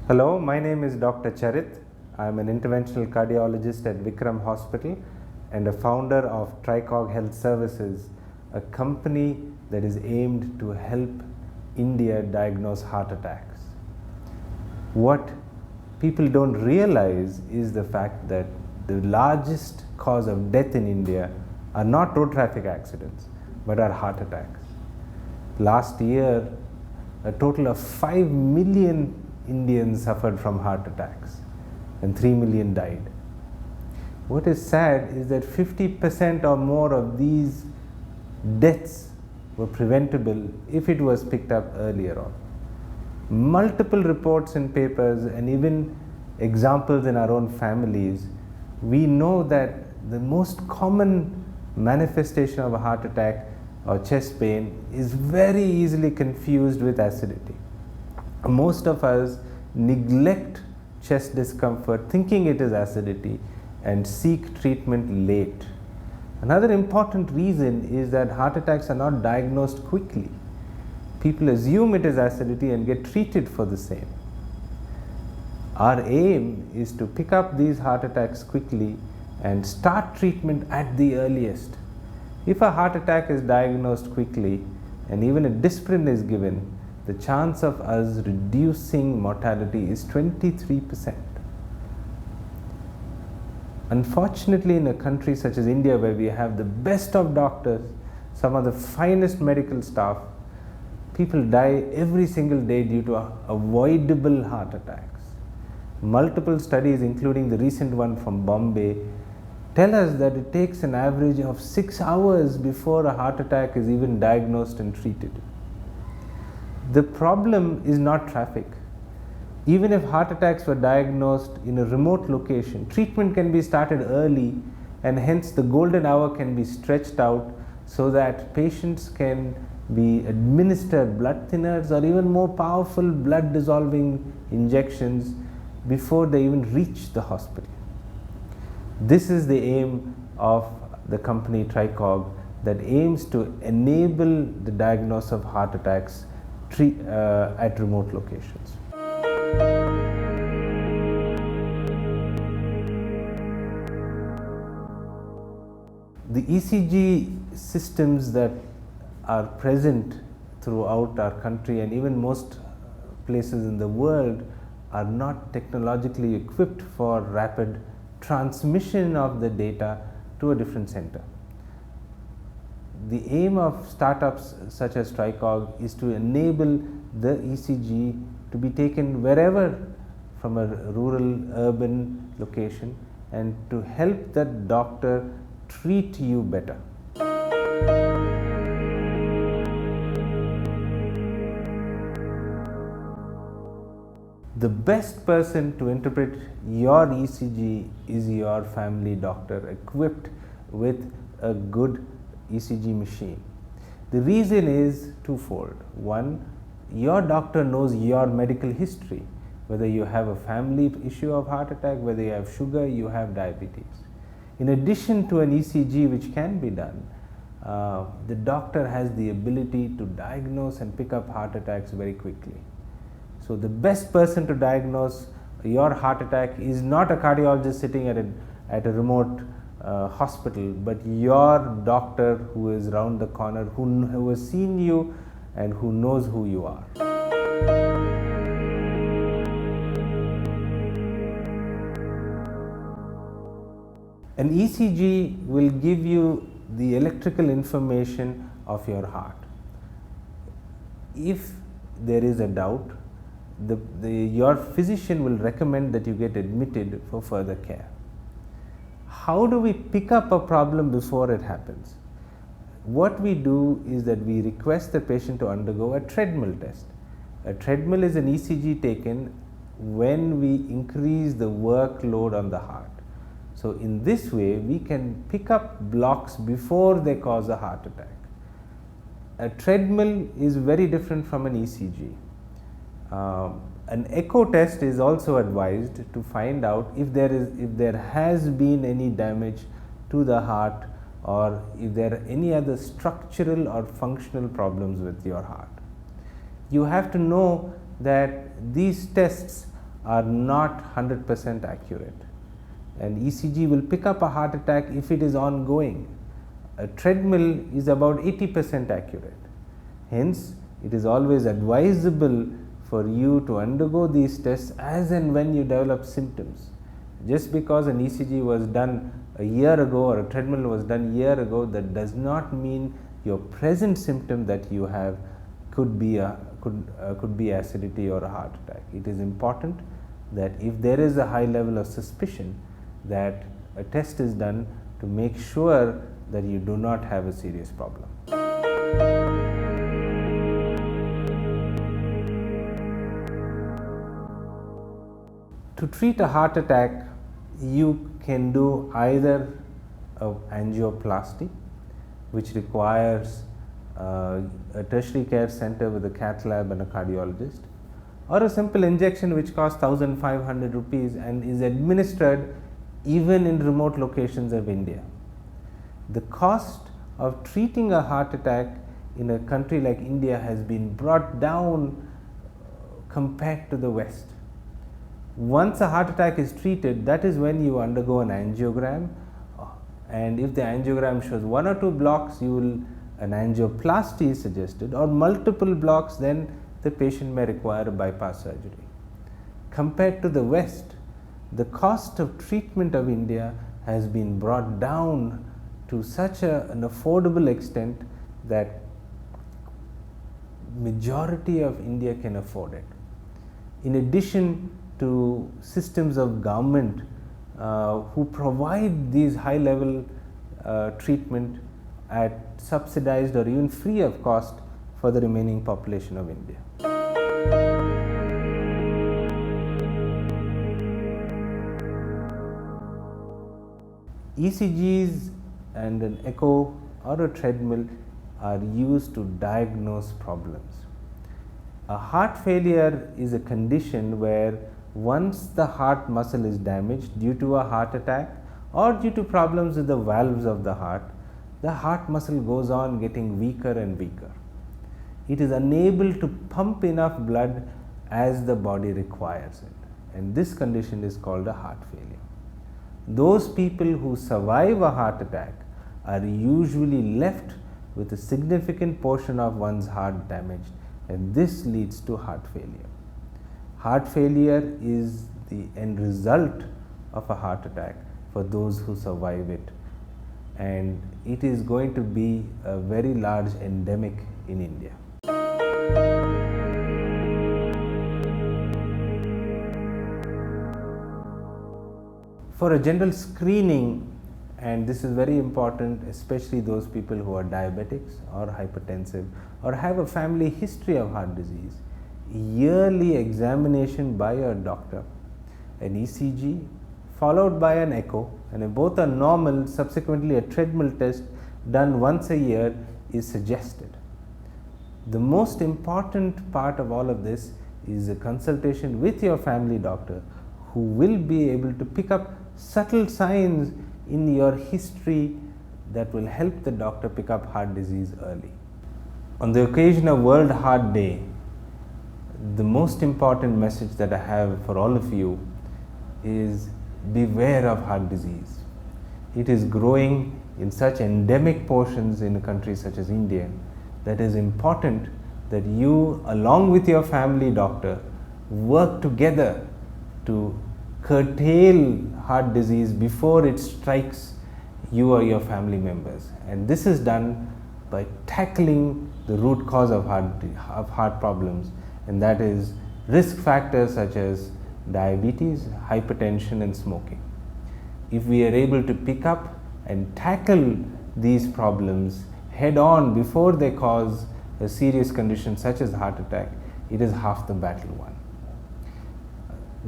Hello, my name is Dr. Charit. I am an interventional cardiologist at Vikram Hospital and a founder of Tricog Health Services, a company that is aimed to help India diagnose heart attacks. What people don't realize is the fact that the largest cause of death in India are not road traffic accidents, but are heart attacks. Last year, a total of 5 million Indians suffered from heart attacks and 3 million died. What is sad is that 50% or more of these deaths were preventable if it was picked up earlier on. Multiple reports in papers and even examples in our own families, we know that the most common manifestation of a heart attack or chest pain is very easily confused with acidity. Most of us neglect chest discomfort thinking it is acidity and seek treatment late. Another important reason is that heart attacks are not diagnosed quickly. People assume it is acidity and get treated for the same. Our aim is to pick up these heart attacks quickly and start treatment at the earliest. If a heart attack is diagnosed quickly and even a disprin is given, the chance of us reducing mortality is 23%. Unfortunately, in a country such as India, where we have the best of doctors, some of the finest medical staff, people die every single day due to avoidable heart attacks. Multiple studies, including the recent one from Bombay, tell us that it takes an average of 6 hours before a heart attack is even diagnosed and treated. The problem is not traffic. Even if heart attacks were diagnosed in a remote location, treatment can be started early, and hence the golden hour can be stretched out so that patients can be administered blood thinners or even more powerful blood dissolving injections before they even reach the hospital. This is the aim of the company Tricog, that aims to enable the diagnosis of heart attacks at remote locations. The ECG systems that are present throughout our country and even most places in the world are not technologically equipped for rapid transmission of the data to a different center. The aim of startups such as Tricog is to enable the ECG to be taken wherever from a rural, urban location and to help that doctor treat you better. The best person to interpret your ECG is your family doctor, equipped with a good ECG machine. The reason is twofold. One, your doctor knows your medical history, whether you have a family issue of heart attack, whether you have sugar, you have diabetes. In addition to an ECG which can be done, the doctor has the ability to diagnose and pick up heart attacks very quickly. So the best person to diagnose your heart attack is not a cardiologist sitting at a remote hospital, but your doctor who is round the corner, who has seen you and who knows who you are. An ECG will give you the electrical information of your heart. If there is a doubt, your physician will recommend that you get admitted for further care. How do we pick up a problem before it happens? What we do is that we request the patient to undergo a treadmill test. A treadmill is an ECG taken when we increase the workload on the heart. So in this way, we can pick up blocks before they cause a heart attack. A treadmill is very different from an ECG. An echo test is also advised to find out if there has been any damage to the heart or if there are any other structural or functional problems with your heart. You have to know that these tests are not 100% accurate. An ECG will pick up a heart attack if it is ongoing. A treadmill is about 80% accurate. Hence, it is always advisable for you to undergo these tests as and when you develop symptoms. Just because an ECG was done a year ago or a treadmill was done a year ago, that does not mean your present symptom that you have could be acidity or a heart attack. It is important that if there is a high level of suspicion, that a test is done to make sure that you do not have a serious problem. To treat a heart attack, you can do either an angioplasty, which requires a tertiary care center with a cath lab and a cardiologist, or a simple injection which costs 1,500 rupees and is administered even in remote locations of India. The cost of treating a heart attack in a country like India has been brought down compared to the West. Once a heart attack is treated, that is when you undergo an angiogram, and if the angiogram shows 1 or 2 blocks, an angioplasty is suggested, or multiple blocks, then the patient may require a bypass surgery. Compared to the West, the cost of treatment of India has been brought down to such an affordable extent that majority of India can afford it. In addition to systems of government who provide these high level treatment at subsidized or even free of cost for the remaining population of India. ECGs and an echo or a treadmill are used to diagnose problems. A heart failure is a condition where once the heart muscle is damaged due to a heart attack or due to problems with the valves of the heart muscle goes on getting weaker and weaker. It is unable to pump enough blood as the body requires it, and this condition is called a heart failure. Those people who survive a heart attack are usually left with a significant portion of one's heart damaged, and this leads to heart failure. Heart failure is the end result of a heart attack for those who survive it, and it is going to be a very large endemic in India. For a general screening, and this is very important, especially those people who are diabetics or hypertensive or have a family history of heart disease, yearly examination by a doctor, an ECG followed by an echo, and if both are normal, subsequently a treadmill test done once a year is suggested. The most important part of all of this is a consultation with your family doctor, who will be able to pick up subtle signs in your history that will help the doctor pick up heart disease early. On the occasion of World Heart Day, the most important message that I have for all of you is beware of heart disease. It is growing in such endemic portions in a country such as India that it is important that you, along with your family doctor, work together to curtail heart disease before it strikes you or your family members, and this is done by tackling the root cause of heart problems, and that is risk factors such as diabetes, hypertension and smoking. If we are able to pick up and tackle these problems head on before they cause a serious condition such as heart attack, it is half the battle won.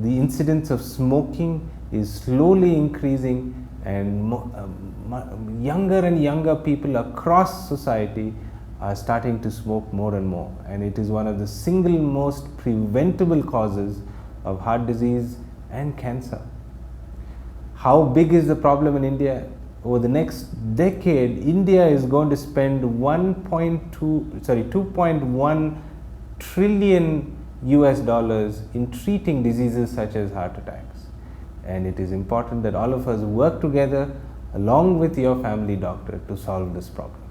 The incidence of smoking is slowly increasing, and younger and younger people across society are starting to smoke more and more, and it is one of the single most preventable causes of heart disease and cancer. How big is the problem in India? Over the next decade, India is going to spend 2.1 trillion US dollars in treating diseases such as heart attacks. And it is important that all of us work together along with your family doctor to solve this problem.